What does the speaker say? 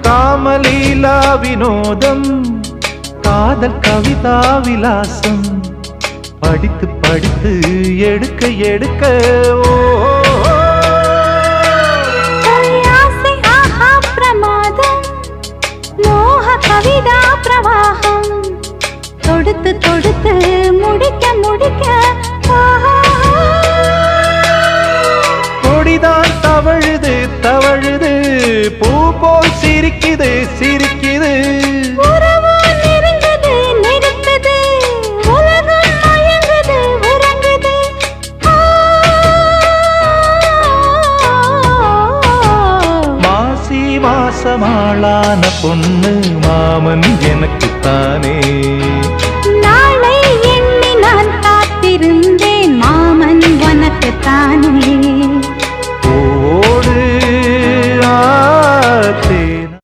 காமலீலா வினோதம் காதல் கவிதா விலாசம் படித்து படித்து எடுக்க எடுக்க ஓ ஆசை ஆஹா பிரமாதம் மோக கவிதா பிரவாகம் தொடுத்து தொடுத்து முடிக்க முடிக்க கொடிதான் தவழுது தவழுது பூ போல் சிரிக்குது சிரிக்குது மாசமாளான பொண்ணு மாமன் எனக்குத்தானே நாளை எண்ணி நான் காத்திருந்தேன் மாமன் உனக்குத்தானே